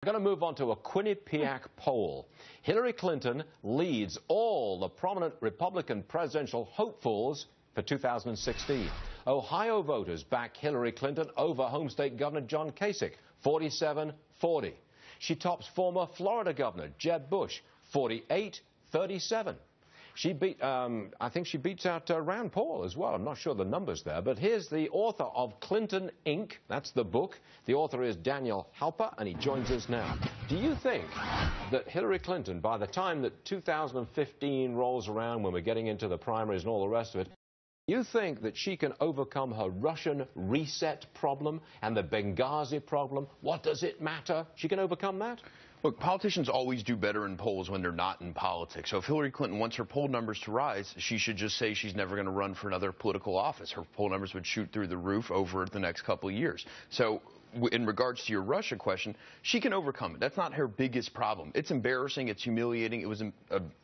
We're going to move on to a Quinnipiac poll. Hillary Clinton leads all the prominent Republican presidential hopefuls for 2016. Ohio voters back Hillary Clinton over home state Governor John Kasich, 47-40. She tops former Florida Governor Jeb Bush, 48-37. She beat, I think she beats out Rand Paul as well. I'm not sure the numbers there, but here's the author of Clinton Inc. That's the book. The author is Daniel Halper, and he joins us now. Do you think that Hillary Clinton, by the time that 2015 rolls around, when we're getting into the primaries and all the rest of it, you think that she can overcome her Russian reset problem and the Benghazi problem? What does it matter? She can overcome that? Look, politicians always do better in polls when they're not in politics. So if Hillary Clinton wants her poll numbers to rise, she should just say she's never going to run for another political office. Her poll numbers would shoot through the roof over the next couple of years. So in regards to your Russia question, she can overcome it. That's not her biggest problem. It's embarrassing. It's humiliating. It was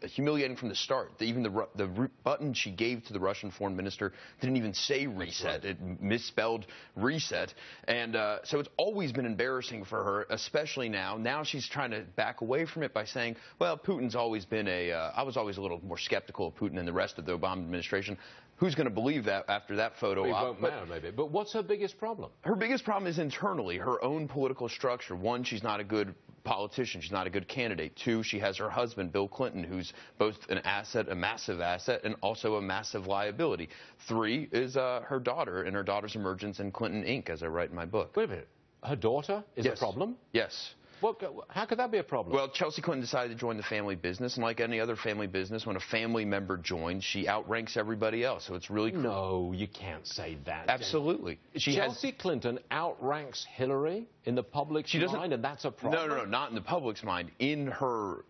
humiliating from the start. Even the button she gave to the Russian foreign minister didn't even say reset. It misspelled reset. And so it's always been embarrassing for her, especially now. Now she's trying to back away from it by saying, well, Putin's always been I was always a little more skeptical of Putin than the rest of the Obama administration. Who's going to believe that after that photo op? It won't matter, maybe. But what's her biggest problem? Her biggest problem is internally, her own political structure. One, she's not a good politician. She's not a good candidate. Two, she has her husband, Bill Clinton, who's both an asset, a massive asset, and also a massive liability. Three is her daughter and her daughter's emergence in Clinton Inc., as I write in my book. Wait a minute. Her daughter is a problem? Yes. How could that be a problem? Well, Chelsea Clinton decided to join the family business, and like any other family business, when a family member joins, she outranks everybody else. So it's really cool. No, you can't say that. Absolutely. Chelsea Clinton outranks Hillary in the public's mind, and that's a problem? No, not in the public's mind. In her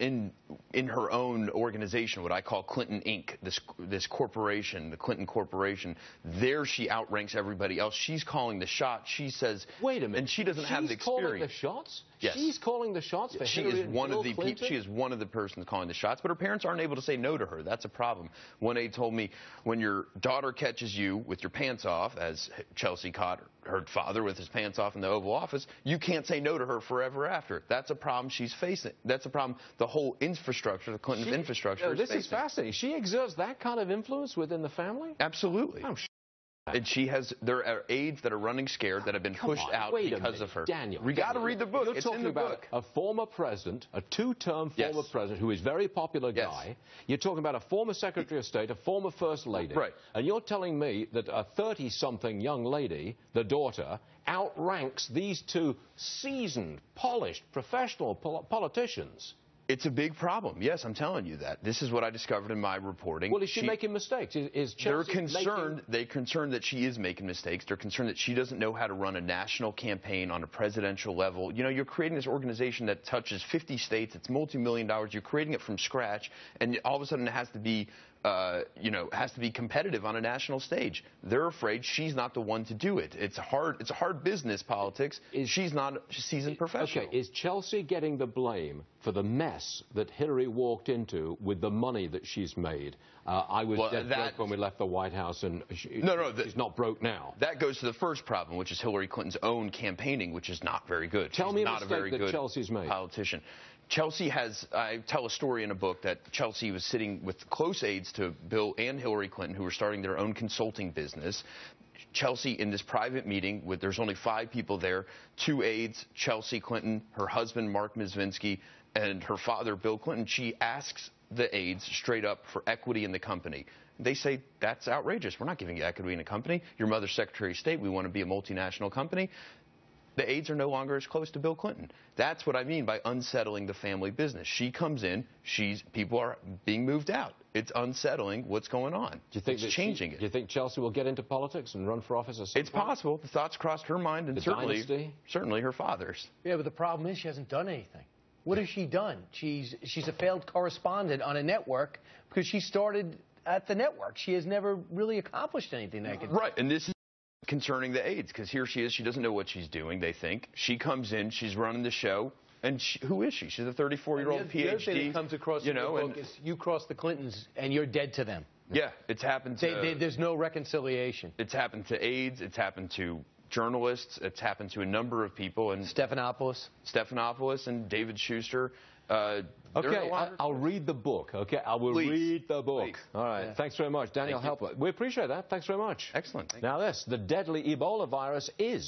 own organization, what I call Clinton Inc., this corporation, the Clinton Corporation, there she outranks everybody else. She's calling the shots. She says, wait a minute, and she doesn't have the experience. She's calling the shots? Yes. She's calling the shots for Hillary and Bill Clinton? She is one of the persons calling the shots, but her parents aren't able to say no to her. That's a problem. One aide told me, when your daughter catches you with your pants off, as Chelsea caught her father with his pants off in the Oval Office, you can't say no to her forever after. That's a problem she's facing. That's a problem the whole infrastructure, the Clinton's infrastructure is facing. This is fascinating. She exerts that kind of influence within the family? Absolutely. Oh, and there are aides that are running scared that have been pushed out because of her. Daniel, we got to read the book. You're talking about a former president, a two-term former president who is a very popular guy. Yes. You're talking about a former Secretary of State, a former First Lady. Right. And you're telling me that a 30-something young lady, the daughter, outranks these two seasoned, polished, professional politicians. It's a big problem. Yes, I'm telling you that. This is what I discovered in my reporting. Well, is she making mistakes? Is Chelsea They're concerned that she is making mistakes. They're concerned that she doesn't know how to run a national campaign on a presidential level. You know, you're creating this organization that touches 50 states. It's multi-million dollars. You're creating it from scratch, and all of a sudden it has to be competitive on a national stage. They're afraid she's not the one to do it. It's a hard business, politics. She's not a seasoned professional. Okay, is Chelsea getting the blame for the mess that Hillary walked into with the money that she's made? I was dead broke when we left the White House, and she's not broke now. That goes to the first problem, which is Hillary Clinton's own campaigning, which is not very good. Tell me a mistake that Chelsea's made. Politician. Chelsea I tell a story in a book that Chelsea was sitting with close aides to Bill and Hillary Clinton, who were starting their own consulting business. Chelsea, in this private meeting, there's only 5 people there, 2 aides, Chelsea Clinton, her husband, Mark Mizvinsky, and her father, Bill Clinton. She asks the aides straight up for equity in the company. They say, that's outrageous. We're not giving you equity in a company. Your mother's Secretary of State. We want to be a multinational company. The aides are no longer as close to Bill Clinton. That's what I mean by unsettling the family business. She comes in, people are being moved out. It's unsettling what's going on. Do you think it's changing it. Do you think Chelsea will get into politics and run for office? It's possible. The thoughts crossed her mind, and certainly her father's. Yeah, but the problem is she hasn't done anything. What has she done? She's a failed correspondent on a network because she started at the network. She has never really accomplished anything that could. Right, and this is concerning the aides, because here she is, she doesn't know what she's doing, they think. She comes in, she's running the show, and who is she? She's a 34-year-old PhD. The other thing that comes across in your book is you cross the Clintons, and you're dead to them. Yeah, it's happened to... There's no reconciliation. It's happened to aides, it's happened to journalists. It's happened to a number of people. And Stephanopoulos and David Schuster. Okay, I'll read the book. Okay, I will read the book. Please. All right, thanks very much, Daniel Halper. We appreciate that. Thanks very much. Excellent. Now this, the deadly Ebola virus is